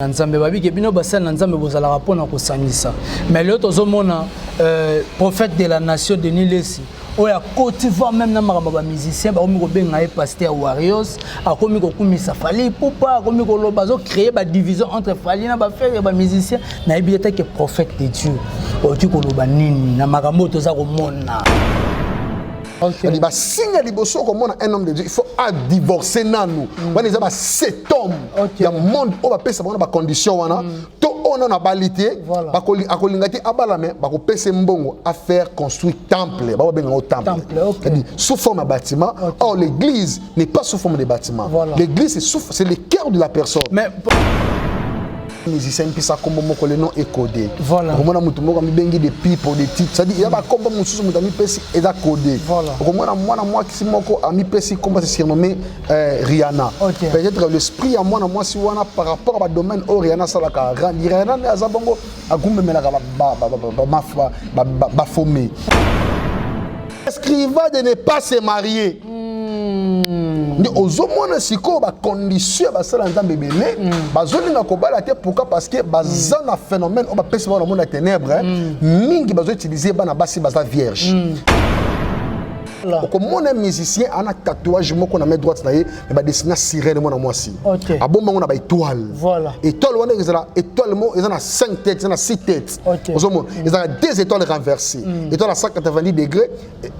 Nzambe babi ke bino basala na Nzambe bozala rapona ko sangisa mais le tozo mona prophète de la nation Denis Lesi oya Côte d'Ivoire même na maramba ba musicien ba komi ko benga e pasteur Warriors akomi ko kumisa Fally Ipupa akomi ko loba zo créer ba division entre Fally na ba frère ba musicien na ebiyete que prophète de Dieu oki ko loba nini na makambo toza ko mona. Okay. Il un homme de Dieu, il faut divorcer nous. On est 7 hommes. Il y a un monde où on va payer des conditions. On a balité, à faire construire temple. Sous forme de bâtiment. Or, l'église n'est pas sous forme de bâtiment. Voilà. L'église, c'est le cœur de la personne. Mais musicien qui ça comme mon collègue non écodé. Voilà. Comme on a mutumo comme bengi des people des titres. Ça dit il y a pas comme mon sous mutami pesi et da codé. Voilà. Comme moi qui si moko ami pesi comme c'est surnommé Rihanna. Peut-être l'esprit à moi si on a par rapport à domaine au Rihanna ça la ka Rihanna na zabongo agumbe melaka ba fomé. Escriva de ne pas se marier. Ozomona siko ba condition ba sala nzambe belé bazolinga ko bala te pourquoi parce que bazana phénomène on ba pesa ba monde ténèbres mingi bazo utiliser bana basi baza vierge. Comme mon musicien a un tatouage moko na main droite na ye mais ba dessiner sirène mona mwasi. Abomba on a ba étoile. Voilà. Étoile on est là étoile mo ils ont 5 têtes, ils ont 6 têtes. Ozomona ils ont 2 étoiles renversées. Étoile à 190 degrés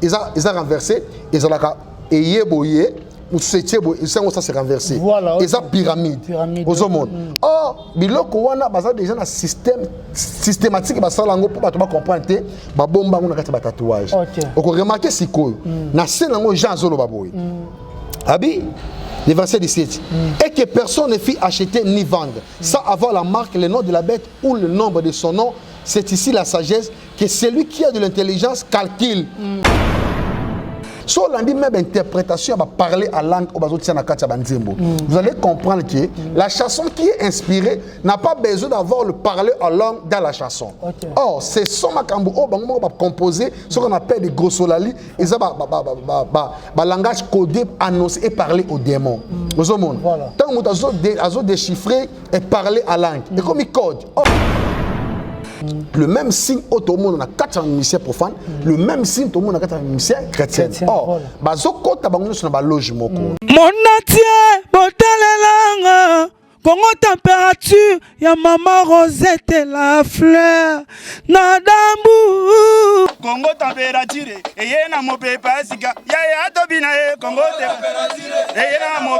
ils ont renversé ils ont la et yeboye ou ça s'est renversé. Voilà. Et ça pyramide. Aux monde. Or, biloko wana baza déjà un système systématique ba salango pour ba comprendre te ba bomba on a kati ba tatouage. On remarquer siko na scène ngo Jean Zolo baboy. Abi le verset 17. Et que personne ne fit acheter ni vendre sans avoir la marque, le nom de la bête ou le nombre de son nom. C'est ici la sagesse que celui qui a de l'intelligence calcule. So on dit même interprétation va parler à langue au bazo tiana katia banzembo. Vous allez comprendre que la chanson qui est inspirée n'a pas besoin d'avoir le parler en langue dans la chanson. Or c'est son makambo au bango va composer ce qu'on appelle des grossolali et ça ba langage codé annoncé et parler aux démons. Vous au monde. Tant que vous azo déchiffrer et parler à langue. Et comme il code. Le même signe au tout le monde a 400 musiciens profanes, le même signe tout le monde a 400 musiciens chrétiens. Or, bazoko tabango sur ba loge moko. Mon atier, botalelanga, Congo température, ya maman Rosette la fleur, nadambu. Congo température, et na mo pepa sika, ya tobina e Congo température, et na mo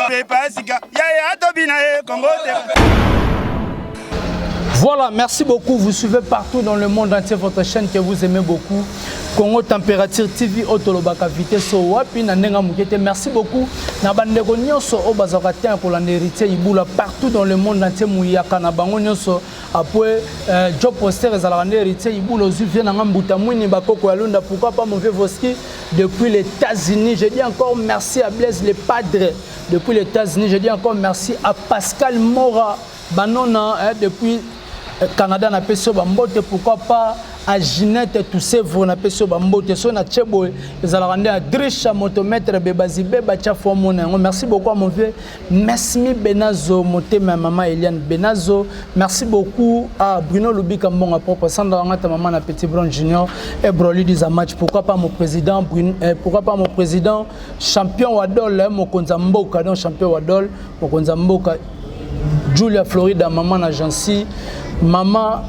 pepa sika, ya tobina e Congo température. Voilà, merci beaucoup. Vous suivez partout dans le monde entier votre chaîne que vous aimez beaucoup. Congo Température TV, Otolobaka Vitesse, Wapi, Nanenga Mukete. Merci beaucoup. Nabandeko Nyonso, Obazakatien pour l'héritier Iboula partout dans le monde entier. Mouyaka, Nabango Nyonso, après Job Poster, Zalande héritier Iboula, Zuvien, Nangambuta, Mouni, Bakoko, Alunda, pourquoi pas Mauvais Voski depuis les États-Unis. Je dis encore merci à Blaise les Padres depuis les États-Unis. Je dis encore merci à Pascal Mora, Banona, depuis Canada na peso bambote pourquoi pas à Ginette tout c'est vous na peso bambote so na chebo les alrandé à Drisha motomètre bebazibe bacha fomona. Merci beaucoup à mon vieux Mesmi Benazo moté ma maman Eliane Benazo. Merci beaucoup à Bruno Lubika Mbonga propre Sandra ngata maman na Petit Bron Junior et Broly des match pourquoi pas mon président pourquoi pas mon président champion Wadol mon Konzamboka donc champion Wadol mon Konzamboka Julia Florida maman agency maman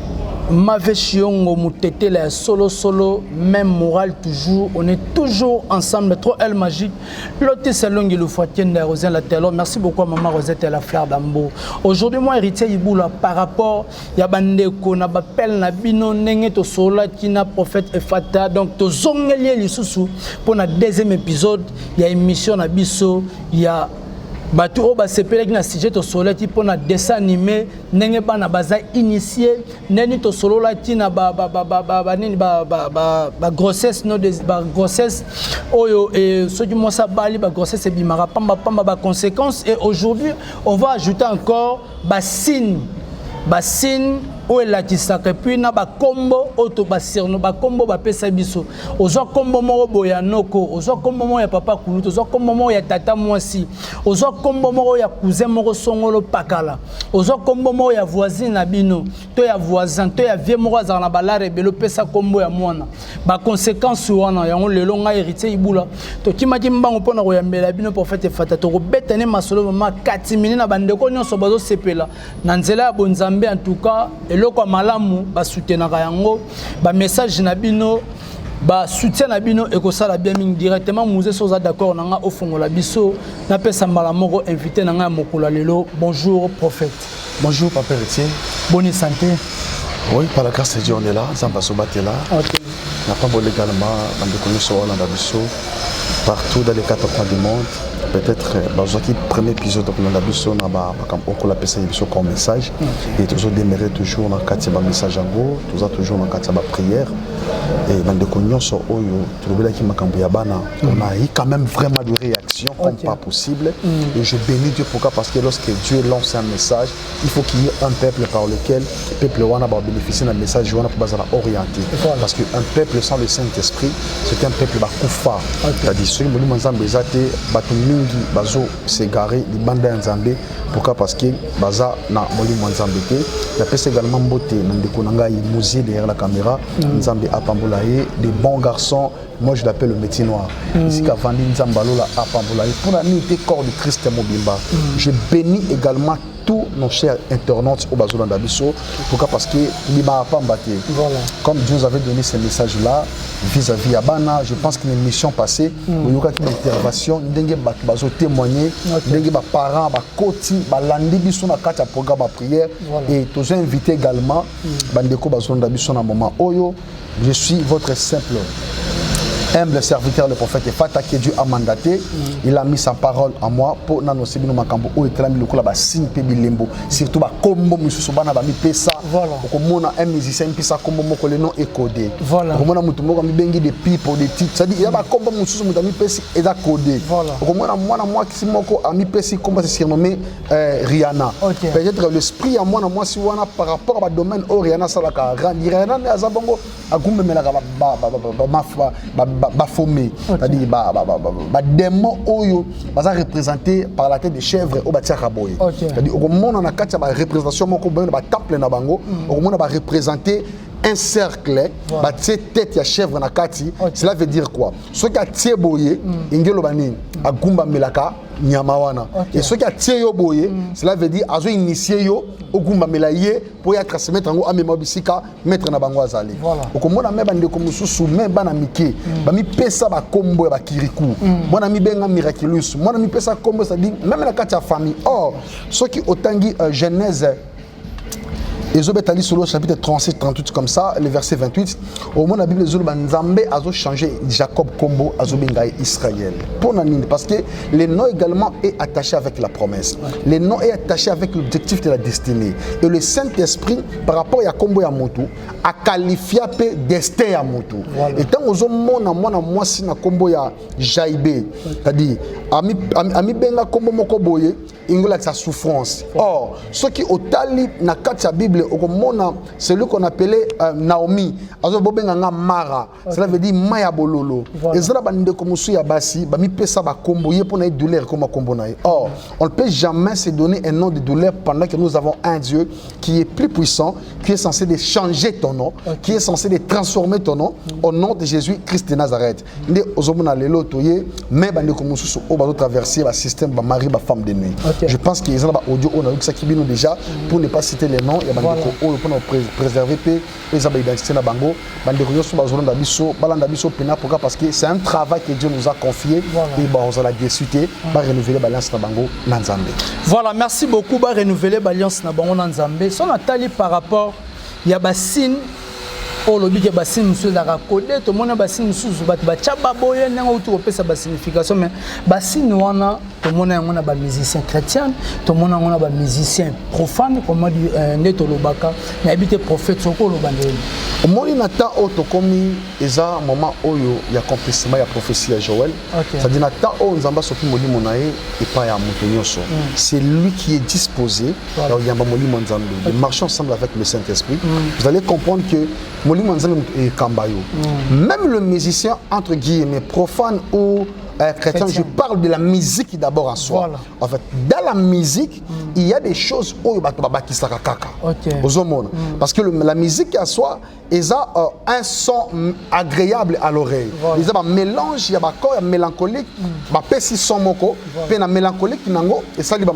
m'avait chiongo moutete la solo même morale toujours on est toujours ensemble trop elle magique l'autre c'est longue le foitienne de Rosette la télé. Merci beaucoup à maman Rosette et la fleur d'Ambo. Aujourd'hui moi héritier Iboula par rapport ya bandeko na bapel na bino nenge to sola kina prophète Efata donc to zongelier lisusu pour na deuxième épisode il y a émission na biso il y a Batu oba sepele na sujet to solo ti pona dessin animé nenge bana baza initié neni to solo la ti na ba grossesse no de ba grossesse oyo et ce qui moi ça bali ba grossesse e bimara pamba ba conséquences et aujourd'hui on va ajouter encore ba signe o elakisaka puis na ba kombo auto ba sirno ba kombo ba pesa biso ozo kombo moko boya noko ozo kombo moko ya papa kulutu ozo kombo moko ya tata mwasi ozo kombo moko ya cousin moko songolo pakala ozo kombo moko ya voisine na bino to ya voisin to ya vie moko azala na balare belo pesa kombo ya mwana ba conséquence wana yango lelo nga héritier ibula to kimaki mbango pona ko yambela bino prophète fata to ko betane masolo ma 4 minutes na bandeko nyonso bazo sepela na nzela ya bonzambe en tout cas eloko malamu ba soutenaka yango ba message na bino ba soutien na bino ekosala bien mingi directement musée soza d'accord nanga ofongola biso na pesa mbala moko invité nanga mokula lelo. Bonjour prophète. Bonjour papa héritier. Bonne santé. Oui, par la grâce de Dieu on est là, Zamba Sobat est là. OK. N'a pas volé également dans des conditions partout dans les 4 coins du monde. Peut-être dans le premier épisode de la Bisso, on a appelé ça comme message. Et toujours démarrer toujours dans le message en gros, toujours dans le prière. Et dans des conditions on a eu quand même vraiment de réactions comme pas possible. Et je bénis Dieu pourquoi parce que lorsque Dieu lance un message, il faut qu'il y ait un peuple par lequel le peuple va bénéficier d'un message pour orienter. Parce qu'un peuple sans le Saint-Esprit, c'est un peuple koufa. C'est-à-dire ceux qui mingi bazo s'égarer les bandes nzambe pourquoi parce que baza na molimo nzambe te la pese également mbote na ndeko nanga musée derrière la caméra nzambe apambolaye des bons garçons. Moi je l'appelle le métier noir ici kavandi nzambalo la apambolaye pour la nuit corps de Christ Mobimba. Je bénis également tous nos chers internautes au Bazo Landabiso. Pourquoi? Parce que comme Dieu nous avait donné ces messages-là vis-à-vis Abana, je pense qu'une émission passée, il y a une intervention, il y a témoigner, il y a parents, côté, landi biso na kati programme prière et tous invités également bandeko Bazo Landabiso na moment oyo. Je suis votre simple humble serviteur, le prophète Fata, que Dieu a mandaté. Il a mis sa parole en moi pour nous annoncer nos makambo où il a mis le coup là-bas signe pébilembo surtout bah combo monsieur Sobana bah mi pesa comme on a un musicien pesa combo moko le nom est codé comme on a mutu moko mi bengi des pipes des titres c'est à dire il y a bah combo monsieur mutu mi pesa et da codé comme on a moi qui moko a mi pesa comment c'est surnommé Rihanna peut-être l'esprit à moi si on a par rapport à domaine où Rihanna ça la Rihanna ne azabongo agumbe melaka bafomé, c'est-à-dire démon oyo baza représenté par la tête de chèvre au batia raboye. C'est-à-dire au monde on a quatre représentation moko ba temple na bango, au monde ba représenter un cercle, ba tête ya chèvre na kati, cela veut dire quoi? Ce qui a tie boye, ingelo bani agumba melaka nyamawana. Et ce qui a tie yo boye, cela veut dire azo initié yo ogumba melaye pour ya transmettre ngo amema bisika mettre na bango azali. Au komona me bande ko mususu me bana mike, ba mi pesa ba kombo ba kiriku. Mona mi benga miraculous, mona mi pesa kombo ça dit même la kati ya famille. Or, ce qui otangi Genèse Ezobetali solo chapitre 37 38 comme ça le verset 28 au moment la Bible Zolo Nzambe azo changé Jacob Kombo azo bengaï Israël pour nanine parce que le nom également est attaché avec la promesse le nom est attaché avec l'objectif de la destinée et le Saint-Esprit par rapport à Kombo ya Motu a qualifié pe destin ya Motu et tant ozo mona moi si na Kombo ya Jaibé c'est-à-dire ami benga Kombo moko boye ingola sa souffrance. Or ceux qui otali na katia Bible okomona celui qu'on appelait Naomi azo bobenga nga Mara cela veut dire maya bololo et cela bande comme musu ya basi ba mi pesa ba kombo ye pona douleur comme kombo na. Or on ne peut jamais se donner un nom de douleur pendant que nous avons un Dieu qui est plus puissant, qui est censé de changer ton nom, qui est censé de transformer ton nom au nom de Jésus Christ de Nazareth. Ndé ozomona lelo toye mais bande comme musu o ba traverser le système ba mari ba femme de nuit. Je pense qu'ils ont audio on a eu ça qui vient déjà pour ne pas citer les noms et bandeko pour nous préserver pe les identité na bango bandeko yo so bazolanda biso balanda biso pena pourquoi parce que c'est un travail que Dieu nous a confié et bah on va discuter ba renouveler balance na bango na Nzambe. Voilà, merci beaucoup ba renouveler balance na bango na Nzambe. Son atali par rapport ya basine o lobi ke basine musu da raconter to mona basine musu bat ba chaba boye nanga utu opesa ba signification mais basine wana to mona ngona ba musicien chrétien to mona ngona ba musicien profane comme dit neto lobaka na habité prophète soko lobandeli Omoni nata oto komi eza moment oyo ya accomplissement ya prophétie à Joël. C'est-à-dire nata o nzamba soki molimo na ye epa ya moto nyonso. C'est lui qui est disposé ya yamba molimo nzambe. De marcher ensemble avec le Saint-Esprit. Vous allez comprendre que molimo nzambe e kambayo. Même le musicien entre guillemets profane ou chrétien, je parle de la musique d'abord en soi. Voilà. En fait, dans la musique, il y a des choses où qui sont parce que la musique en soi, ils ont un son agréable à l'oreille. Ils ont un mélange, il y a un mélancolique, il son moko, puis un mélancolique et ça, il y a un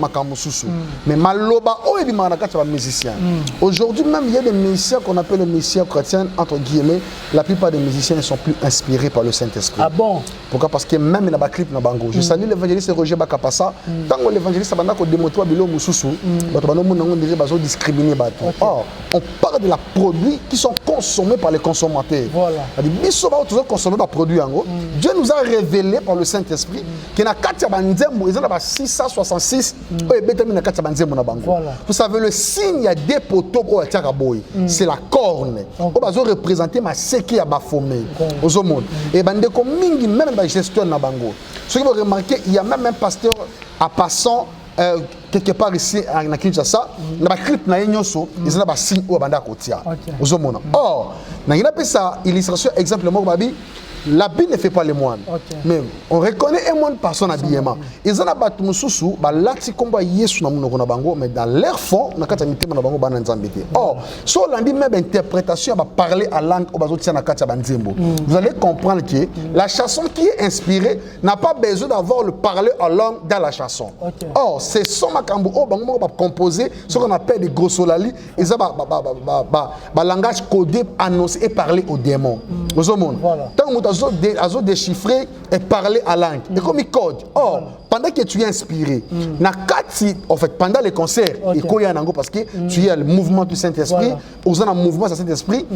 mais maloba, il y a un musicien. Aujourd'hui même, il y a des musiciens qu'on appelle les musiciens chrétiens, entre guillemets. La plupart des musiciens ne sont plus inspirés par le Saint-Esprit. Ah bon? Pourquoi? Parce que même na clip na bango. Je salue l'évangéliste Roger Bakapassa. Tant que l'évangéliste banda ko démontrer bilo mususu, bato bana mo nango ndiri bazo discriminer bato. Or, on parle de la produits qui sont consommés par les consommateurs. Voilà. C'est-à-dire biso ba toujours consommer ba produit yango. Dieu nous a révélé par le Saint-Esprit que na kati ya banzembo ezana ba 666 o ebetami na kati ya banzembo na bango. Vous savez le signe ya des poteaux ko atiaka boy, c'est la corne. O bazo représenter ma seki ya bafomé. Ozomone. Et bande ko mingi même ba gestion na bango. Ce que vous remarquez, il y a même un pasteur à passant quelque part ici à Kinshasa, il y a un clip na yenyoso, il y a un signe au banda kotia. Or, il y a une illustration exemple moko babi. L'habit ne fait pas les moines. Mais on reconnaît un moine par son habillement. Ils ont abattu mususu, ba lati komba yesu na munoko na bango, mais dans leur fond, na kata mitema na bango bana nzambete. Or, so l'andi même interprétation va parler à langue au bazo tia na kata banzembo. Vous allez comprendre que la chanson qui est inspirée n'a pas besoin d'avoir le parler en langue dans la chanson. Or, c'est son makambo au bango va composer ce qu'on appelle des grossolali, ils ont ba langage codé annoncé et parler aux démons. Vous voyez? Tant azo déchiffrer et parler à langue. Et comme il code. Or, pendant que tu es inspiré, en fait, pendant les concerts, parce que tu es le mouvement du Saint-Esprit, aux un mouvement du Saint-Esprit,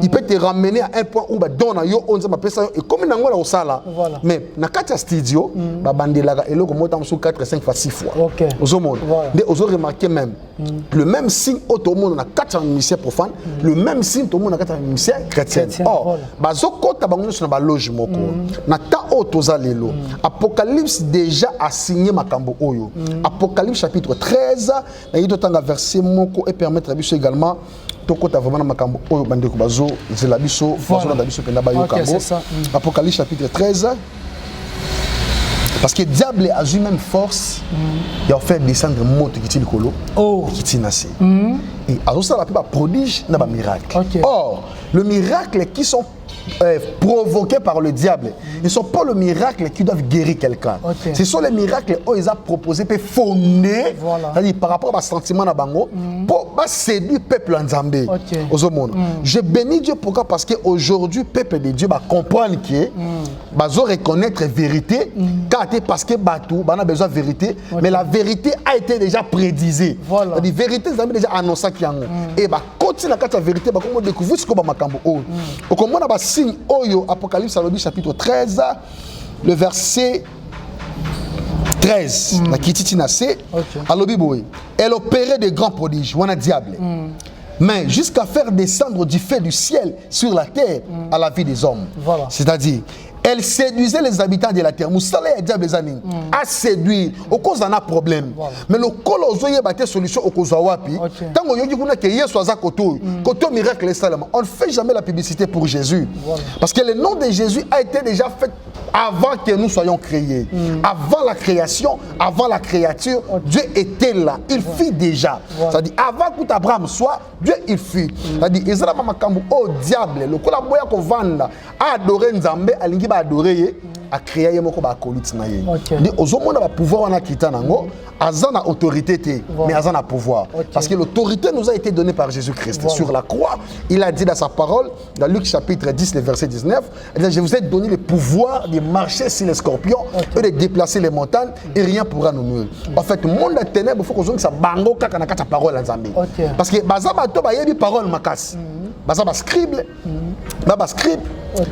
il peut te ramener à un point où et comme il au sala, mais na kati studio, bandela et logo monte sur 4 5 fois 6 fois. Aux hommes, aux remarqué même le même signe au monde na 4 musiciens profanes, le même signe au monde na 4 musiciens chrétiens. Or, bazokota bango sur na loge moko. Na ta otoza lelo. Apocalypse déjà a signé makambo oyo. Apocalypse chapitre 13, na yitotanga verset moko et permettre biso également tokota vraiment makambo oyo bandeko bazo zela biso bazo na biso penda ba yokambo. Apocalypse chapitre 13. Parce que le diable a eu même force, il a fait descendre moto qui tient le colo, qui tient assez. Et alors ça, la plupart prodige n'a pas miracle. Or, le miracle qui sont provoqués par le diable, ils ne sont pas le miracle qui doivent guérir quelqu'un. Ce sont les miracles qu'ils ont proposés pour fonder, c'est-à-dire par rapport à sentiment na bango, pour séduire le peuple en Zambie. Je bénis Dieu pourquoi? Parce qu'aujourd'hui, le peuple de Dieu va comprendre que va reconnaître la vérité, parce que Batou a besoin de vérité, mais la vérité a été déjà prédisée. La vérité, vous avez déjà annoncé qu'il y a. Et continuer la vérité, comment découvrir ce que vous avez comment on a signe Oyo, Apocalypse chapitre 13, le verset 13. La Kititi Nassé, elle opérait de grands prodiges, on a diable. Mais jusqu'à faire descendre du feu du ciel sur la terre à la vie des hommes. C'est-à-dire, elle séduisait les habitants de la terre. Moussala et diable a séduit. Au cause d'un problème. Mais le colosso y a solution au cause wapi. Tant qu'on y a que Yesu aza koto, koto miracle seulement. On ne fait jamais la publicité pour Jésus. Parce que le nom de Jésus a été déjà fait avant que nous soyons créés. Avant la création, avant la créature, Dieu était là. Il fit déjà. C'est-à-dire, avant que Abraham soit, Dieu il fit. C'est-à-dire, Israël makambu au diable, le collaborateur qu'on vanda, a adoré Nzambe, alingi ba adorer, a créé yemoko ba koliti na ye. Dit aux hommes on a pouvoir on a quitté nango, azana autorité mais azana pouvoir. Parce que l'autorité nous a été donnée par Jésus-Christ. Sur la croix, il a dit dans sa parole, dans Luc chapitre 10, le verset 19, il dit, je vous ai donné le pouvoir de marcher sur les scorpions et de déplacer les montagnes et rien pourra nous nuire. En fait, le monde des ténèbres, il faut qu'on ça bango kaka na kata parole en Zambie. Parce que bazaba to ba yebi parole makas. Bazaba scribe, bazaba scribe,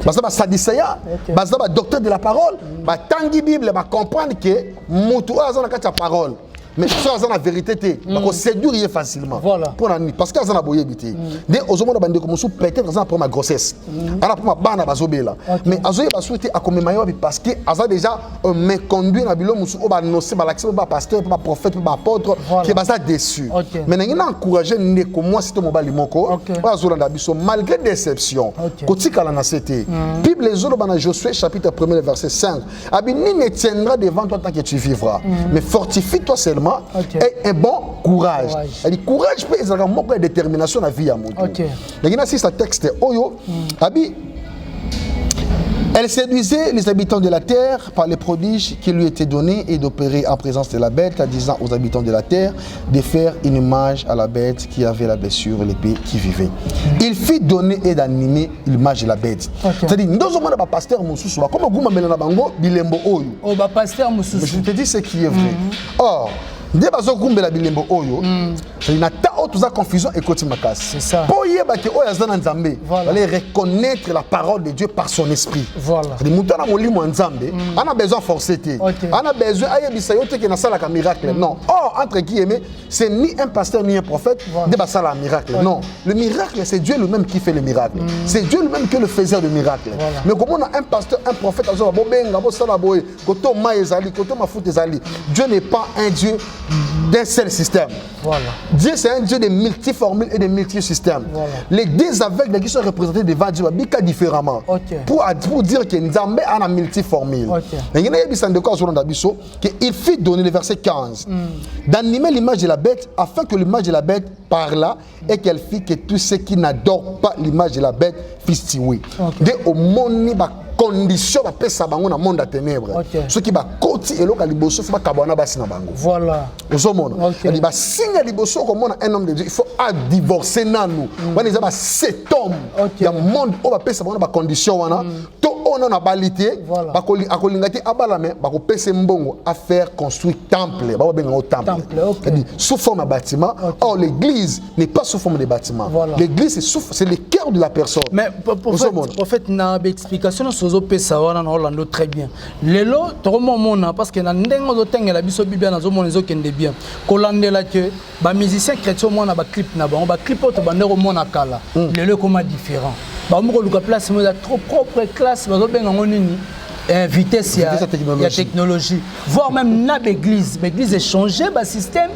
bazaba sadicéa, bazaba docteur de la parole, ba tangi Bible, ba comprendre que mutu azana kata parole. mais ça a la vérité te séduire facilement pour parce que ça na boye bité dès aux hommes bande comme sous peut-être ça pour ma grossesse ala pour ma bana bazobela mais azoye ba souhaiter a comme mayo parce que asa déjà me conduit na bilo musu o ba nocé ba l'accès ba pasteur ba prophète ba apôtre qui ba ça déçu mais n'a encourager ne comme moi c'est mon bali moko ba zolanda biso malgré déception kotika la na c'était Bible les autres dans Josué chapitre 1er verset 5 abini ne tiendra devant toi tant que tu vivras mais fortifie-toi seulement et un bon courage. Elle dit courage peut être une détermination dans la vie à mon Dieu. Mais il y a ce texte oyo abi elle séduisait les habitants de la terre par les prodiges qui lui étaient donnés et d'opérer en présence de la bête, en disant aux habitants de la terre de faire une image à la bête qui avait la blessure, l'épée qui vivait. Il fit donner et d'animer l'image de la bête. C'est-à-dire, nous avons un pasteur Moussoussou, comme vous m'avez bilembo oyo. Oh, pasteur Moussoussou. Je te dis ce qui est vrai. Or, dès bazo kumbela bilembo oyo na ta autre confusion et côté makas c'est ça pour yeba ke oya zana nzambe aller reconnaître la parole de Dieu par son esprit voilà les mutana molimo nzambe on a besoin forcété on a besoin ayebisa yote ke na sala ka miracle non entre guillemets c'est ni un pasteur ni un prophète de basala miracle non le miracle c'est Dieu lui-même qui fait le miracle c'est Dieu lui-même qui est le faiseur de miracle mais comme on a un pasteur un prophète azo bobenga bo sala boy koto ma ezali koto mafuta ezali Dieu n'est pas un Dieu d'un seul système. Voilà. Dieu c'est un Dieu de multiformules et de multisystèmes. Voilà. Les deux aveugles qui sont représentés devant Dieu bika différemment. Pour dire que Nzambe a une multiformule. Il y a il fit donner le verset 15 d'animer l'image de la bête afin que l'image de la bête parla et qu'elle fit que tous ceux qui n'adorent pas l'image de la bête fissent tuer. Dès au monde condition ba pesa bango na monde à ténèbres ceux qui ba koti eloka liboso faut ba kabana basi na bango voilà ozomona ali ba signe liboso comme un homme de Dieu il faut à divorcer nanu wana za ba cet homme ya monde o ba pesa bango ba condition wana to ona na balité ba akolingati abalame ba ko pesa mbongo à faire construire temple ba benga au temple sous forme de bâtiment or l'église n'est pas sous forme de bâtiment l'église c'est le cœur de la personne mais prophète na explication sur pesa wana na Orlando très bien lelo tokomo mona parce que na ndengo zo tengela biso bibia na zo mona zo kende bien kolandela que ba musicien chrétien mona ba clip na ba clip auto ba ndeko mona kala lelo comment différent ba moko luka place mo trop propre classe ba zo benga ngonini vitesse ya technologie voire même na l'église est changé ba système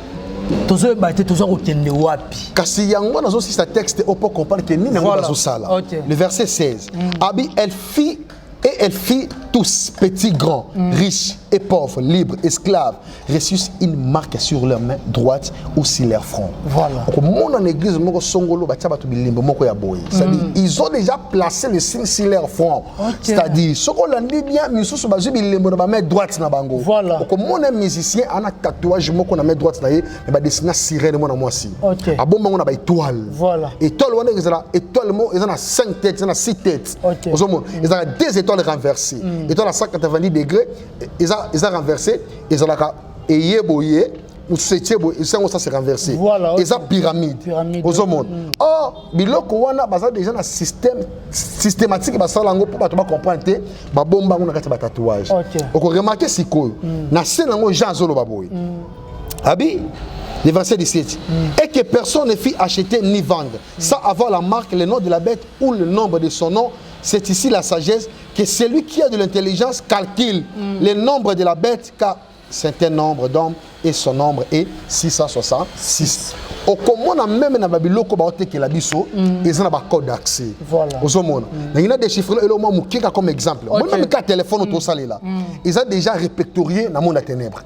tozo baté tozo okende wapi kasi yango nazo si sa texte on peut comprendre que ni nango bazo sala le verset 16 abi elle fit tous, petits, grands, riches et pauvres, libres, esclaves, reçurent une marque sur leur main droite ou sur leur front. Voilà. Ils ont déjà placé le signe sur leur front. C'est-à-dire, ce qu'on a dit bien, main droite na bango. Voilà. Comme on est musicien, on a tatouage, on a main droite na yé, mais dessiner sirène moi na moi si. A bon on a étoile. Voilà. Étoile on est étoile ils ont 5 têtes, ils ont 6 têtes. Ils ont 2 étoiles renversées. Étoile à 190 degrés, ils ont renversé, ils ont la yeboye. Ou ça s'est renversé. Voilà, et ça pyramide. Aux monde. Or, biloko wana baza déjà un système systématique basa lango pour pas comprendre ba bomba ngona kati ba tatouage. On remarquer sikoyo. Na scène ngo Jean Zolo baboy. Abi le verset 17. Et que personne ne fit acheter ni vendre sans avoir la marque, le nom de la bête ou le nombre de son nom. C'est ici la sagesse que celui qui a de l'intelligence calcule le nombre de la bête car c'est un nombre d'hommes et son nombre est 666. Au commun même na babiloko ba ote ke la biso ils ont ba code d'accès. Voilà. Aux hommes. Il y a des chiffres et le mot mukika comme exemple. Moi même ka téléphone to salé là. Ils ont déjà répertorié dans monde à ténèbres.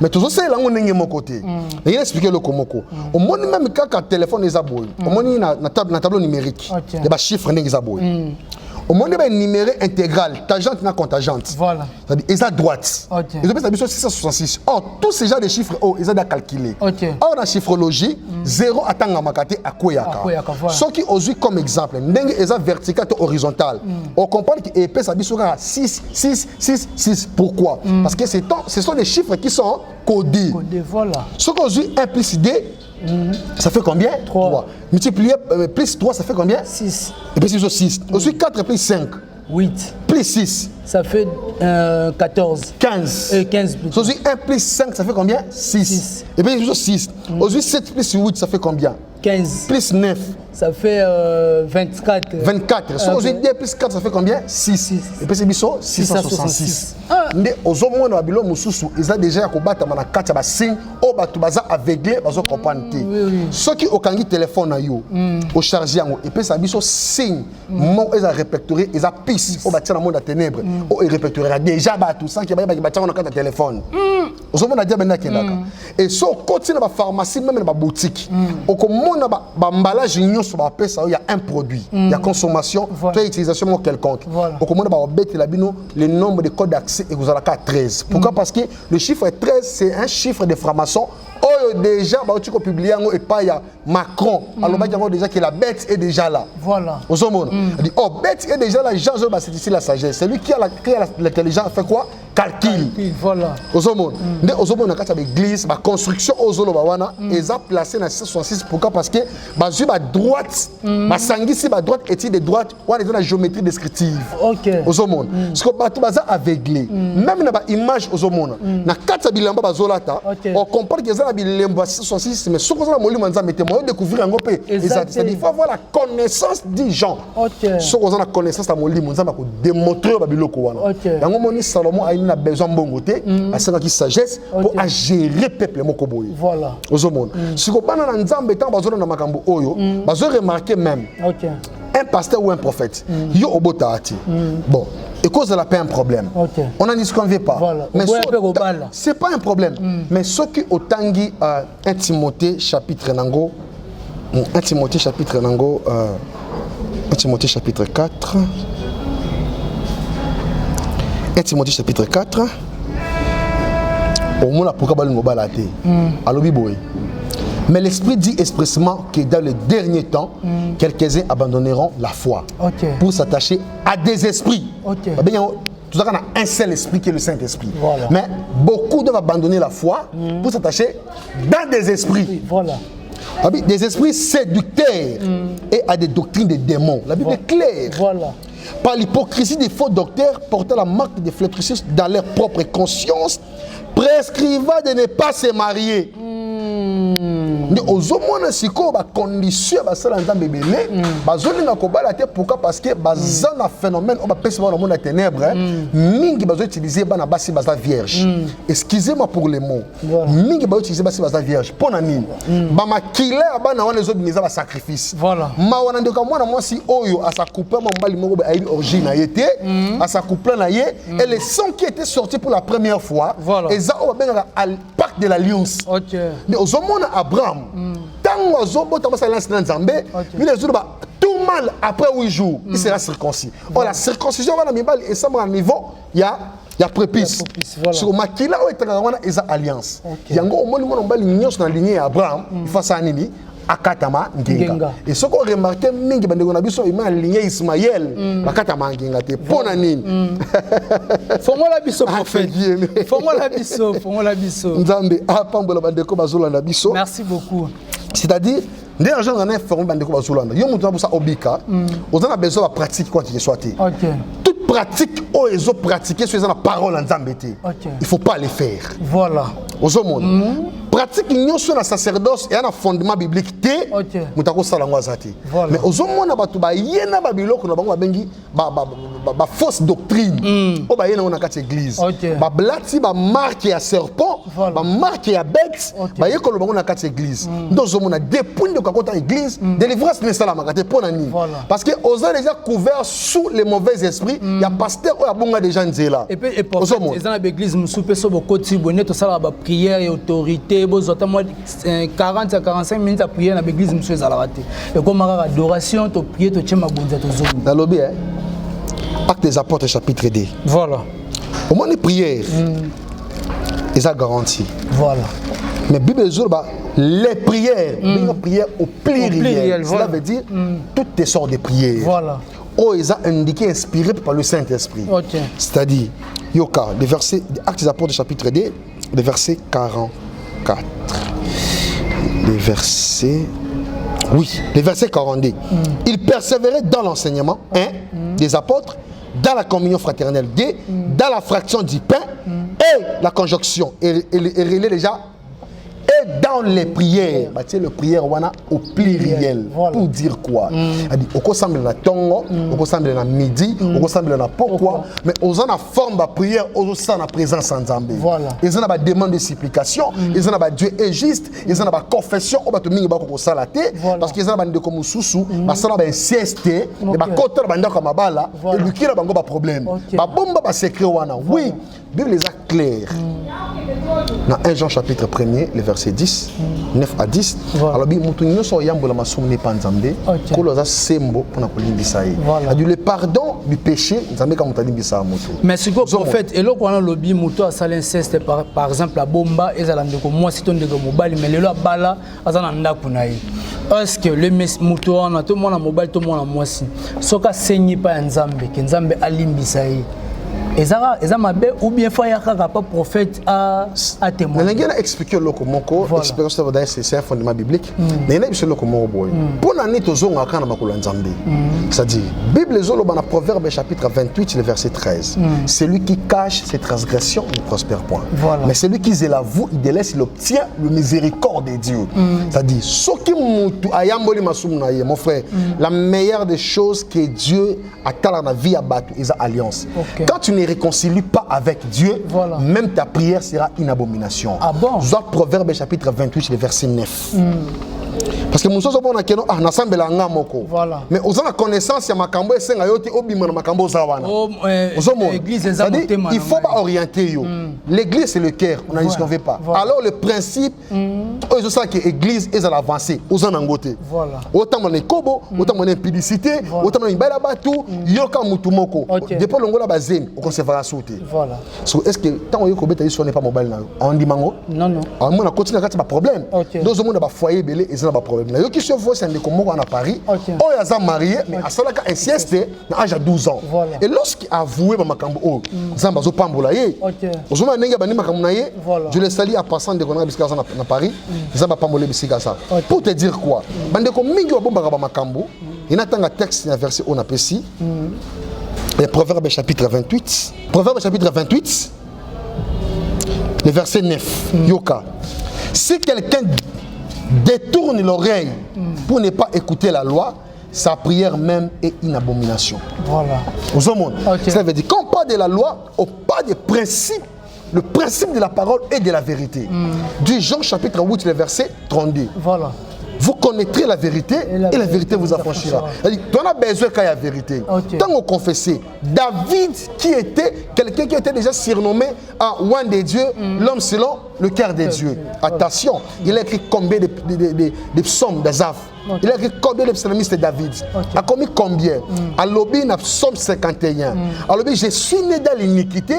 Mais toujours c'est là on est mon côté. Il a expliqué le komoko. Au monde même ka téléphone les aboy. Au monde na tableau numérique. Les ba chiffres les aboy. Au monde est numéré intégral, tangente na contingente. Voilà. C'est-à-dire, ils ont droite. Ils ont fait 666. Or, tous ces genres de chiffres, ils ont calculé. Or, dans la chiffrologie, 0 attend à makate à koyaka. Ce qui aujourd'hui comme exemple, ils ont vertical et horizontal. On comprend que épais ça dit 6, 6, 6, 6. Pourquoi? Parce que ce sont des chiffres qui sont codés. Voilà. Ce qu'aujourd'hui 1 plus D, ça fait combien? 3. Multiplié plus 3, ça fait combien? 6. Et puis 6. Ensuite 4 plus 5. 8. Plus plus 6. Ça fait 14. 15. 15 plus. Aujourd'hui, 1 plus 5, ça fait combien? 6. Et puis, 6. Aujourd'hui, 7 plus 8, ça fait combien? 15. Plus 9. Ça fait 24. 24. Aujourd'hui, 2 plus 4, ça fait combien? 6. Et puis, c'est biso 666. Mais aux hommes, on a bilo mususu, ils ont déjà combattu dans la carte à signe, au batu baza aveuglé, bazo comprendre. Ceux qui ont kangi téléphone yo, au chargé et puis ça biso signe, mon ils a répertorié, ils a pisse au bâti dans le monde à ténèbres, au ils répertoriera déjà batu sans qu'il y ait bâti dans la carte téléphone. Aux hommes on a dit maintenant qu'il y a et so continue dans la pharmacie même dans la boutique, au comment on a emballage union sur la peste, il y a un produit, il y a consommation, toi utilisation quelconque. Au comment on a bête la bino le nombre de codes d'accès et vous avez 13. Pourquoi? Parce que le chiffre 13, c'est un chiffre de franc-maçon. Oh, déjà, tu peux publier et pas Macron. Alors, déjà que la bête est déjà là. Voilà. Aux hommes, on dit, oh, bête est déjà là, Jean, c'est ici la sagesse. C'est lui qui a l'intelligence, fait quoi? Calcul. Voilà. Aux hommes, on a l'église, la construction aux hommes, ils ont placé dans 666. Pourquoi? Parce que, à droite, ma sanguine, à droite, est de droite, on est dans la géométrie descriptive. Ok. Aux hommes, parce que tu es aveuglé. Même dans l'image aux hommes, dans 4 bilamba, on comprend que ça bilemba 666 mais ce qu'on a moli manza mettez moi découvrir un peu c'est-à-dire il faut avoir la connaissance des gens ce qu'on a la connaissance à moli manza ma ko démontrer ba biloko wana yango moni Salomon a une besoin bongoté à ce qui sagesse pour à gérer peuple moko boye voilà aux hommes ce qu'on bana na nzambe tant bazona na makambo oyo bazo remarquer même un pasteur ou un prophète yo obotati bon et cause de la paix un problème. On n'en dit ce qu'on ne veut pas. Voilà. Mais c'est pas un problème. Mais ce qui au tangi 1 Timothée chapitre nango 1 Timothée chapitre nango 1 Timothée chapitre 4 1 Timothée chapitre 4 au moins pourquoi balingo balate alobi boy. Mais l'Esprit dit expressément que dans le dernier temps, quelques-uns abandonneront la foi pour s'attacher à des esprits. Tout ça, on a un seul esprit qui est le Saint-Esprit. Voilà. Mais beaucoup doivent abandonner la foi pour s'attacher dans des esprits. Voilà. Des esprits séducteurs et à des doctrines de démons. La Bible est claire. Voilà. Par l'hypocrisie des faux docteurs portant la marque des flétristes dans leur propre conscience, prescrivant de ne pas se marier. Aux hommes siko ba condition ba sala nzambe belé bazolinga ko balate pourquoi parce que bazana phénomène on ba pesa dans le monde des ténèbres mingi bazo utiliser bana basi baza vierge excusez-moi pour les mots mingi bazo utiliser basi baza vierge pona nini ba makila bana wana zo biniza ba sacrifice voilà ma wana ndeka mwana mwasi oyo asa couper mambali moko ba ayi origine na yete asa couper na ye et les sons qui étaient sortis pour la première fois et ça on benga al parc de l'alliance OK mais aux hommes Abraham tant ozobo tant ça lance dans Nzambe il les jours tout mal après 8 jours il sera circoncis. Oh la circoncision va na mibali et ça à niveau il y a prépice sur makila o etanga wana eza alliance yango omoni mona mbali nyonso na lignée ya Abraham il faut ça nini akatama ngenga et ce qu'on remarqué mingi bandeko na biso ima lignée Ismaël bakatama ngenga te pona nini fongo la biso prophète fongo la biso Nzambe apambola bandeko bazolanda biso merci beaucoup c'est-à-dire dès l'argent on a formé bandeko bazolanda yo mutu na bosa obika on a besoin de pratique quoi qu'il soit toute pratique o ezo pratiquer sur la parole en Nzambe te il faut pas les faire voilà aux hommes pratique nyonso na sacerdoce et un fondement biblique te mutako sala ngwazati mais aux hommes na batu ba yena ba biloko na bango bengi ba fausse doctrine o ba yena na kati église ba blati ba marque ya serpent ba marque ya bête ba yekolo bango na kati église ndozo mona depuis de kakota église délivrance ne sala makate pona ni parce que aux gens déjà couverts sous les mauvais esprits ya pasteur o ya bonga déjà nzela et puis ils ont l'église musupe so bokoti bonne to sala ba prière et autorité bozota moi 40 à 45 minutes à prier dans l'église monsieur Zalawate et comme adoration to prier to tchema bonza to zo dans lobby Actes des apôtres chapitre 2 voilà au moins les prières ils ont garanti voilà mais Bible zolba les prières les prières au pluriel cela veut dire toutes les sortes de prières voilà oh ils ont indiqué inspiré par le Saint-Esprit c'est-à-dire yoka les versets Actes des apôtres chapitre 2 le verset 44 les versets oui les versets 42 ils persévéraient dans l'enseignement des apôtres dans la communion fraternelle. 2, dans la fraction du pain et la conjonction. Et relais déjà. Et dans les prières, bah, le prière au pluriel. Voilà. Pour dire quoi? On ressemble à tongo, on ressemble à midi, on ressemble à pourquoi. Mais on a la forme de prière, on a la présence en Zambie. Voilà. Ils ont la demande de supplication, ils ont la Dieu est juste, ils ont la confession, on va te mettre au salaté, parce qu'ils ont la comme sousou, parce qu'ils ont la sieste, les côtés de comme bala, et lui qui a un problème. Ba bomba ba secret wana. Oui, Bible les a clairs. Dans 1 Jean chapitre 1er, le verset 10, 9 à 10, alors le pardon du péché, mais ce que prophète, et là quand on lobby muto à salinceste par exemple la bomba et ça ndeko moi si ton ndeko mobile mais le bala azana ndako na ye. Est-ce que le muto on a tout le monde mobile tout le monde moi si soka saigné pas nzambe que nzambe alimbisa ye. Eza mabe ou bien faut y avoir pas prophète à témoigner. Mais on a expliqué le comment expérience d'ailleurs c'est un fondement biblique. Mais on a expliqué le comment boy. Pour l'année tozonga kana makula nzambe. C'est-à-dire Bible zolo dans Proverbe chapitre 28 le verset 13. Celui qui cache ses transgressions ne prospère point. Mais celui qui l'avoue, il délaisse, il obtient le miséricorde de Dieu. C'est-à-dire soki mutu ayamboli masumna ye mon frère, la meilleure des choses que Dieu attend dans la vie à battre is alliance. Quand tu ne réconcilies pas avec Dieu, même ta prière sera une abomination. Ah bon? Proverbe chapitre 28, le verset 9. Parce que nous sommes mais aux la connaissance, il il faut pas orienter. L'église c'est le cœur, on a dit ce qu'on veut pas. Alors le principe, c'est ça que l'église est à l'avancée. Autant on est kobo, autant on est publicité, autant on est balabatou, yoka mutumoko. Depuis l'ongola bazen, on conservera sauter. Est-ce que tant on est sur n'est pas mobile on dit mango? Non non. On a continué à pas problème. Dans un monde à foyer belé, ils ont pas problème. Il y a qui se voit c'est un décommon à Paris. Oh ils sont mariés mais à cela qu'un sieste à l'âge de 12 ans. Et lorsqu'il a avoué ma makambo oh zamba zo pambola ye. Ozoma nenga bani makambo na ye. Je les salue à passant de connaître bisika na Paris. Zamba pambolé bisika ça. Pour te dire quoi? Bande ko mingi wa bomba ba makambo. Il y a un texte un verset on appelle ici. Le Proverbe chapitre 28. Proverbe chapitre 28. Le verset 9. Yoka. Si quelqu'un détourne l'oreille pour ne pas écouter la loi, sa prière même est une abomination. Ça veut dire qu'on parle de la loi, on parle des principes, le principe de la parole et de la vérité. Du Jean chapitre 8, le verset 32. Vous connaîtrez la vérité et la vérité vous affranchira. Tu as besoin qu'il y ait la vérité. Tant qu'on confessait, David qui était quelqu'un qui était déjà surnommé à Ouan de Dieu, l'homme selon le cœur de Dieu. Attention, il a écrit combien de psaumes d'Azaph. Il a écrit combien de psalmistes de David. A commis combien? À l'obé, il a psaume 51. À l'obé, je suis né dans l'iniquité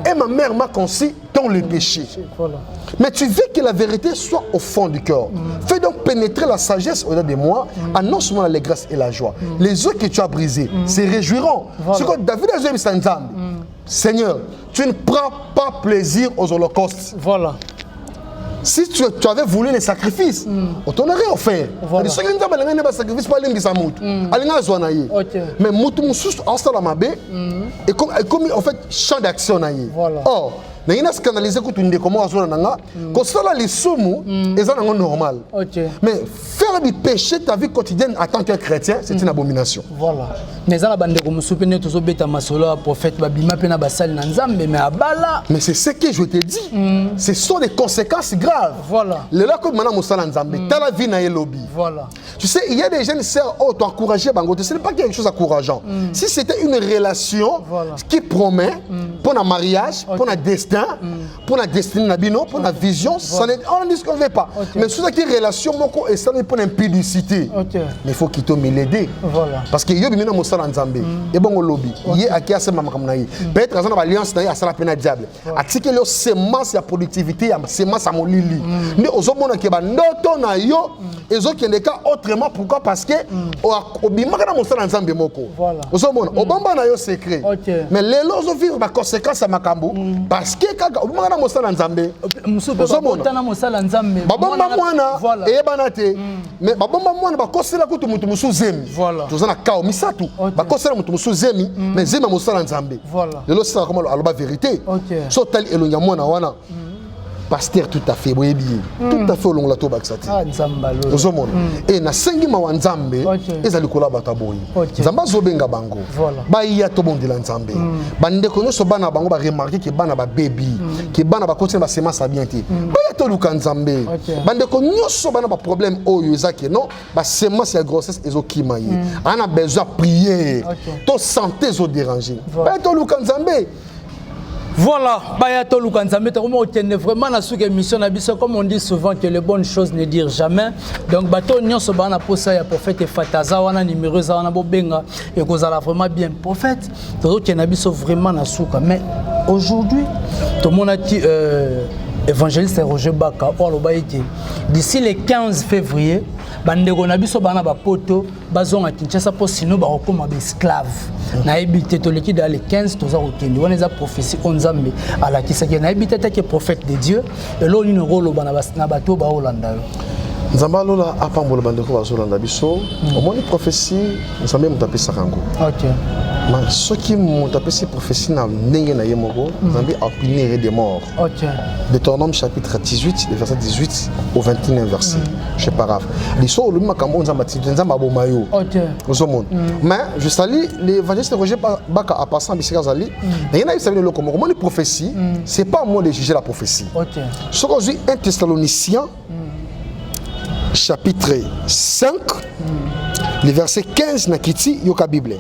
et ma mère m'a conçu dans le péché. Mais tu veux que la vérité soit au fond du cœur. Fais donc pénétrer la sagesse au-delà de moi, annonce-moi l'allégresse et la joie. Les œufs que tu as brisés se réjouiront. Ce que David a dit, c'est Seigneur, tu ne prends pas plaisir aux holocaustes. Si tu avais voulu les sacrifices, on t'en aurait offert. Mais et comme en fait champ d'action. Or, il y a scandalisé que tu ne comment que cela les soumous et ça n'est normal. Mais faire du péché ta vie quotidienne en tant que chrétien, c'est une abomination. Mais ça la bande comme soupené tous au bêta masolo prophète babima pena basal na nzambe mais abala. Mais c'est ce que je te dis. Ce sont des conséquences graves. Le là comme maintenant musala nzambe, ta la vie na lobby. Tu sais, il y a des jeunes sœurs oh tu encourager bangote, ce n'est pas quelque chose encourageant. Si c'était une relation qui promet pour un mariage, pour un destin, pour la destinée pour la vision, on ne dit ce qu'on ne veut pas. Mais sous cette relation, et ça n'est pas une publicité. Mais il faut qu'il te l'aider. Parce que yobi mina mosala nzambe. Et bon au lobby. Yé akia se mama comme naï. Peut-être dans l'alliance naï à ça la peine diable. Atike le semence ya productivité ya semence à molili. Mais aux hommes qui ba noto na yo et autres qui ne cas autrement pourquoi parce que obima kana mosala nzambe moko. Aux hommes obamba na yo secret. Mais les lots vivre ba conséquences conséquence à Makambo parce que quand on a mosala nzambe na mosala nzambe babomba mwana et banate mais babomba mwana bakosela kutu mutu musuzemi tozana kao misatu bakosela mutu musuzemi mais zema mosala nzambe lelo ça comme aloba vérité so tali elonya mwana wana pasteur tout à fait boyebi tout à fait au long la to baksati ozomona et na sengi ma nzambe ezali kola bataboyi nzamba zobenga bango ba iya to bondela nzambe bande konyo so bana bango ba remarquer que bana ba baby que bana ba continuer ba semence bien te ba ya to luka nzambe bande konyo so bana ba problème oyo ezaki non ba semence ya grossesse ezokima ye ana besoin prier to santé zo déranger ba ya to luka nzambe. Voilà, Bayato Lukanzambe, vraiment na sous émission comme on dit souvent que les bonnes choses ne dirent jamais. Donc bato nyon so bana posa ya prophète Fataza wana numéro za wana bobenga et kozala vraiment bien prophète. Donc na biso vraiment na souka mais aujourd'hui tout le monde a dit évangéliste Roger Baka d'ici le 15 février bandeko na biso bana ba poto bazonga Kinshasa po sino ba kokoma ba esclave na ebité to leki dans les 15 toza kokende wana za prophétie onzambe ala kisaki na ebité que prophète de Dieu et lo ni rolo bana na bato ba Holanda nzamba lola apambola bandeko ba Holanda biso omoni prophétie nzambe mutapesa kango mais ce qui mutapesa prophétie na ndenge na yemoko nzambe a punir des morts Deutéronome chapitre 18 verset 18 au 21 verset je sais pas grave liso le makambo nzamba nzamba bomayo mais je salue l'évangéliste Roger Baka a passé en bisika zali mais il y a savait le comment les prophéties c'est pas à moi de juger la prophétie ce qu'on dit 1 Thessaloniciens chapitre 5 le verset 15 na kiti yoka Bible.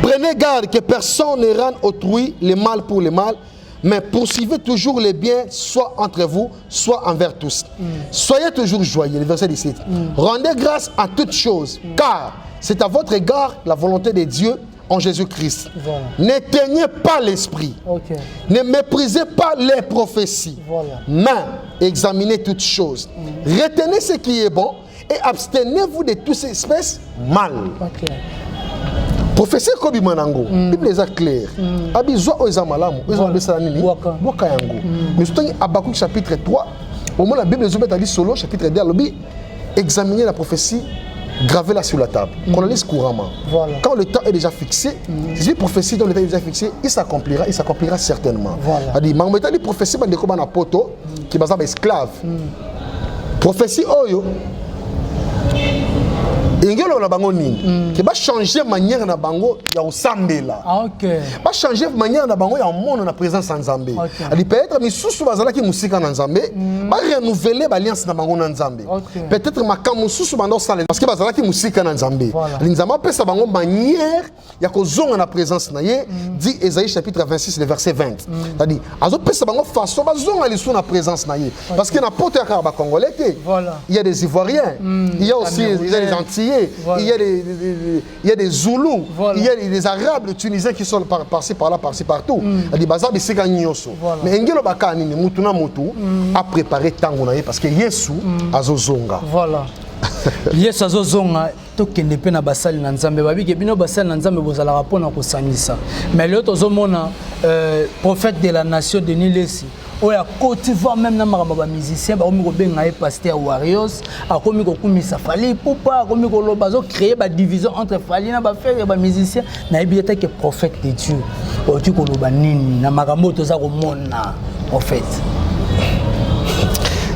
Prenez garde que personne ne rende autrui le mal pour le mal, mais poursuivez toujours le bien, soit entre vous, soit envers tous. Soyez toujours joyeux, le verset 17. Rendez grâce à toutes choses, car c'est à votre égard la volonté de Dieu en Jésus-Christ. N'éteignez pas l'esprit, ne méprisez pas les prophéties, mais examinez toutes choses. Retenez ce qui est bon et abstenez-vous de toutes espèces mal. Prophétie Kobi Manango, Bible est claire. Abizo oza malamu, oza besala nini? Boka yango. Mais surtout Habakkuk chapitre 3, au moment la Bible est dit solo chapitre 2 lobi examiner la prophétie, gravez-la sur la table. Qu'on la laisse couramment. Quand le temps est déjà fixé, si prophétie dont le temps est déjà fixé, il s'accomplira certainement. A dit Mahomet dit prophétie bande ko bana poto qui bazaba esclave. Prophétie oyo ingelo na bango nini que va changer manière na bango ya osambela va changer manière na bango ya mono na présence en Nzambe ali peut-être misusu bazala ki musika na Nzambe va renouveler l'alliance na bango na Nzambe peut-être makamu mususu bando sala parce que bazala ki musika na Nzambe ali Nzamba pesa bango manière ya kozonga na présence na ye dit Ésaïe chapitre 26 le verset 20 c'est-à-dire azo pesa bango façon bazonga lisu na présence na ye parce que na poto ya ba congolais il y a des Ivoiriens il y a aussi des Antillais. Il y a des Zoulous, il y a des Arabes, les Tunisiens qui sont passés par là, par-ci, partout. Il y a des bazars de Séganyoso. Mais Ngelo Bakani, Moutuna Moutou, a préparé Tangonaye parce que Yesu a Zozonga. Voilà. Yesu a Zozonga. Tokende pe na basali na Nzambe babi ke bino basali na Nzambe bozala rapona ko sanisa mais le tozo mona prophète de la nation de Nilesi oya Côte d'Ivoire même na maramba ba musicien ba komi ko benga e pasteur Warriors akomi ko kumisa Fally Ipupa akomi ko loba zo créer ba division entre Fally na ba frère ba musicien na ebiyeta ke prophète de Dieu oti ko loba nini na makambo toza ko mona en fait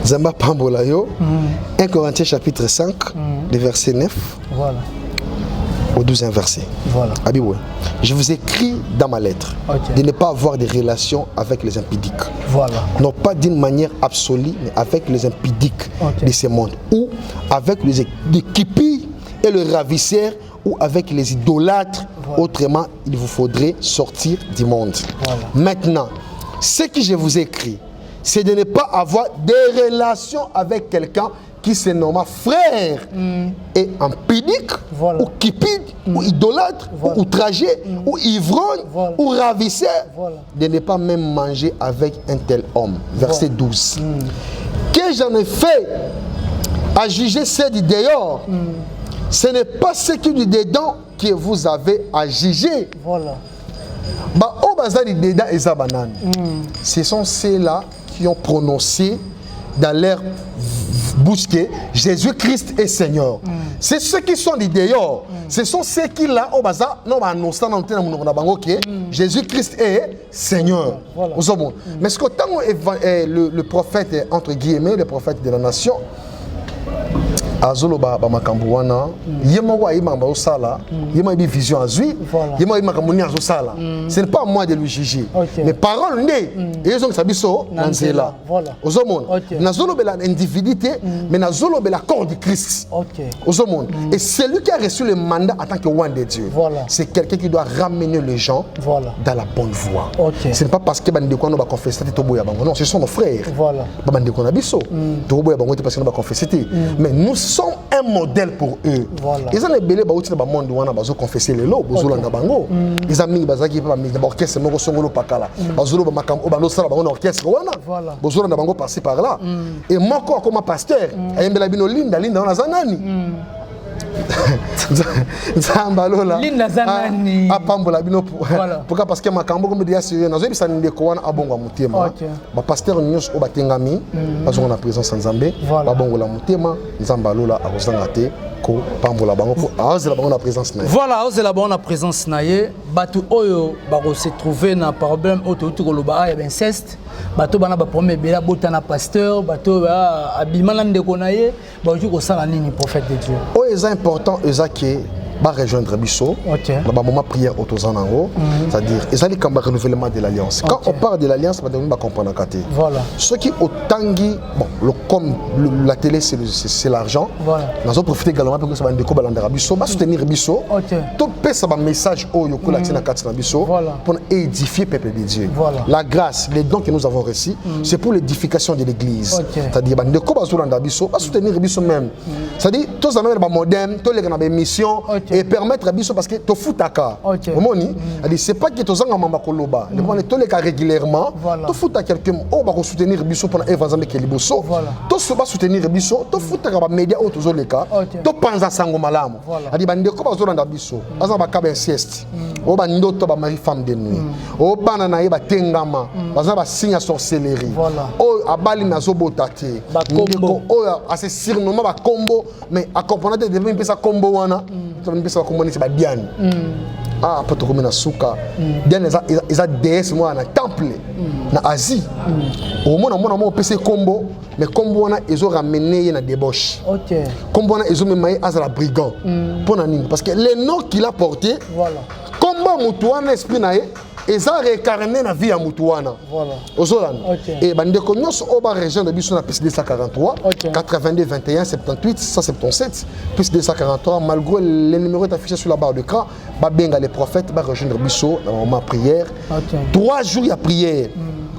Zamba Pambola yo 1 Corinthiens chapitre 5 le verset 9 au 12e verset. Abiboué. Je vous écris dans ma lettre de ne pas avoir de relations avec les impudiques. Non pas d'une manière absolue, mais avec les impudiques de ce monde. Ou avec les kipis et le ravisseur, ou avec les idolâtres. Autrement, il vous faudrait sortir du monde. Maintenant, ce que je vous écris, c'est de ne pas avoir des relations avec quelqu'un qui se nomme frère et impudique, ou cupide, ou idolâtre, ou outragé, ou ivrogne, ou ravisseur, de ne pas même manger avec un tel homme. Verset 12. Que j'en ai fait à juger ceux du dehors, ce n'est pas ce qui du dedans que vous avez à juger. Bah, oh, bazali dedans eza banani. Ce sont ceux-là qui ont prononcé dans leur bouche que Jésus-Christ est Seigneur. C'est ceux qui sont des dehors. Ce sont ceux qui là au bazar non annonçant dans le bango que Jésus-Christ est Seigneur. Voilà. Mais ce que tant le prophète entre guillemets, le prophète de la nation azolo ba makambo wana yema wa yema ba osala yema bi vision azui yema yema kamoni azosala. Ce n'est pas à moi de le juger. Mais parole ndé ils ont sabiso nanzela. Ozomon nazolo bela individualité mais nazolo bela corps de Christ. Ozomon et celui qui a reçu le mandat en tant que roi de Dieu. C'est quelqu'un qui doit ramener les gens dans la bonne voie. Ce n'est pas parce que bande ko no ba confesser toboya bango. Non, ce sont nos frères. Bande ko na biso. Toboya bango parce que no ba confesser. Mais nous sommes un modèle pour eux. Ils ont les belés ba outi ba monde wana bazo confesser les lots bozo langa bango. Ils ont mis bazaki pa mi orchestre moko songolo pakala. Bazolo ba makambo ba no sala ba orchestre wana. Bozo langa bango passer par là. Et moi comme pasteur, ayembela bino linda wana zanani. Zambalola linda zanani apambola bino pourquoi parce que makambo comme dia sérieux nazo bisa ndeko wana abongwa mutema ba pasteur nyos o batengami bazonga na présence nzambe ba bongola mutema nzambalola akozanga te ko pambola bango ko azela bango na présence na voilà azela bango na présence na ye batu oyo ba se trouver na problème autour koloba ya inceste bato bana ba premier bela botana pasteur bato ba abimana ndeko na ye ba oju ko sala nini prophète de Dieu o est important ezake ba rejoindre biso dans ba moment prière autozanango c'est-à-dire ezali kamba renouvellement de l'alliance quand on parle de l'alliance ba devons ba comprendre katé voilà ce qui autangi bon le comme la télé c'est l'argent voilà nous avons profité également pour que ça ba ndeko balandera biso ba soutenir biso to pesa ba message oyo ko latina katina biso pour édifier peuple de Dieu la grâce les dons que nous avons reçus c'est pour l'édification de l'église c'est-à-dire ba ndeko bazolanda biso ba soutenir biso même c'est-à-dire tous en ba moderne to les na ba mission et permettre à biso parce que to futaka omoni ali c'est pas que to zanga mamba koloba le prendre to les cas régulièrement to futa quelqu'un o ba ko soutenir biso pour évangile ke liboso to so ba soutenir biso to futaka ba média o to zoleka to panza sango malamu ali bande ko ba zolanda biso aza ba kabe sieste o ba ndoto ba mari femme de nuit o bana na ye ba tengama baza ba signe sorcellerie o abali na zo botate ndeko o assez surnommé ba combo mais accompagné de même pesa combo wana ça comment c'est Diane ah pas trop na suka Diane ils déesse moi na temple na Asie au moins PC combo mais combo na ils ont ramené na débauche combo na ils ont même à la brigand pour nani parce que les noms qu'il a porté combo mutuana esprit na ils ont réincarné la vie à Moutouana. Voilà. Et bandeko nyos oba région de biso na plus 243 82 21 78 177 plus 243 malgré les numéros affichés sur la barre d'écran ba benga les prophètes ba rejoindre biso dans moment prière 3 jours il y a prière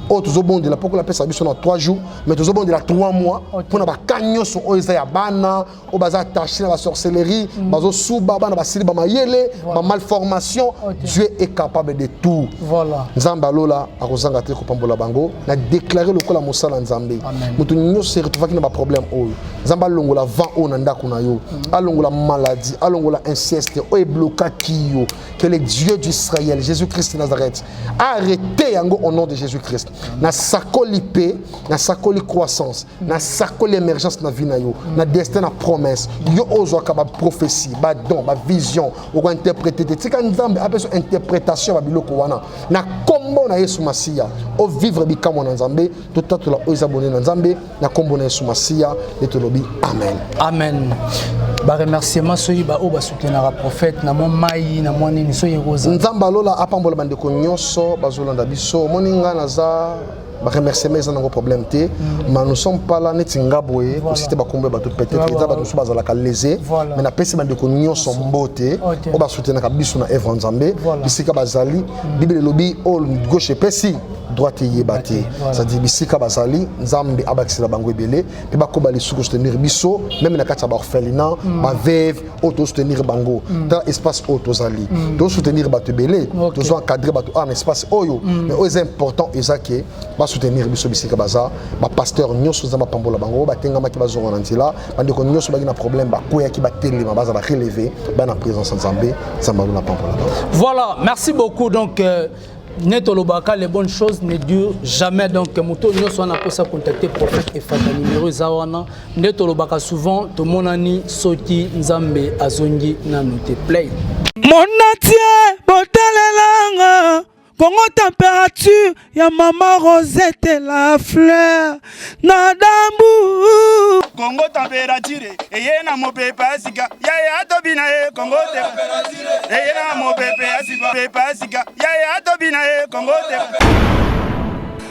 oh toujours bon de la pourquoi la paix biso dans 3 jours mais toujours bon de la 3 mois pour na ba kanyoso o ya bana o baza attaché na la sorcellerie bazo suba bana ba sili ba mayele ba malformation Dieu est capable de tout. Voilà. Nzamba lola akozanga te ko pambola bango na déclarer le ko la mosala nzambe. Mutu nyo se retrouver ki na ba problème oyo. Nzamba longola vent o na ndako na yo. Alongola maladie, alongola inceste, o e bloqué kiyo. Que le Dieu d'Israël, Jésus-Christ de Nazareth, arrêtez yango au nom de Jésus-Christ. Na sakoli paix, na sakoli croissance, na sakoli émergence na vie na yo, na destin na promesse. Yo ozo ka ba prophétie, ba don, ba vision, o ko interpréter. Tika nzambe apeso interprétation ba biloko wana. Na kombo na Yesu Masia, o vivre bikamo na nzambe, totatu la o abonné na nzambe, na kombo na Yesu Masia, et to lobi amen. Amen. Ba remerciement soyi ba o ba soutenir prophète na mon mai na mon ni soyi rosa. Nzamba lola apambola bandeko nyonso bazolanda biso moninga naza ba remerciement za nango problème te mais nous sommes pas là neti ngaboye ko cité ba kombe ba tout peut-être za ba tout bazala ka léser mais na pesi bandeko nyonso mbote o ba soutenir ka biso na Evre Nzambe bisika bazali bible lobi o gauche pesi droite yebate ça dit bisika bazali nzambe abakisela bango ebele pe bakoba lisuku soutenir biso même na kati ba orphelinat ba veuve auto soutenir bango dans espace auto zali to soutenir bato belé to zo encadrer bato en espace oyo mais o est important ezake ba soutenir biso bisika baza ba pasteur nyonso za pambola bango ba tenga maki bazonga na nzela bande ko nyonso bagi na problème ba koya ki ba telema baza ba relever ba na présence nzambe nzamba na pambola. Voilà, merci beaucoup donc Netolobaka, les bonnes choses ne durent jamais. Donc, Mouto, nous sommes pour ça contacter prophète et Fata numéro Zawana. Netolobaka souvent, tout le monde a dit Soki Nzambe Azongi Nanote Play. Mon atier, botalelanga. Congo température, ya maman Rosette la fleur. Nadambu. Congo température, et yena mo pepe asika. Ya tobina Congo température. Et yena mo pepe asika. Ya tobina Congo température.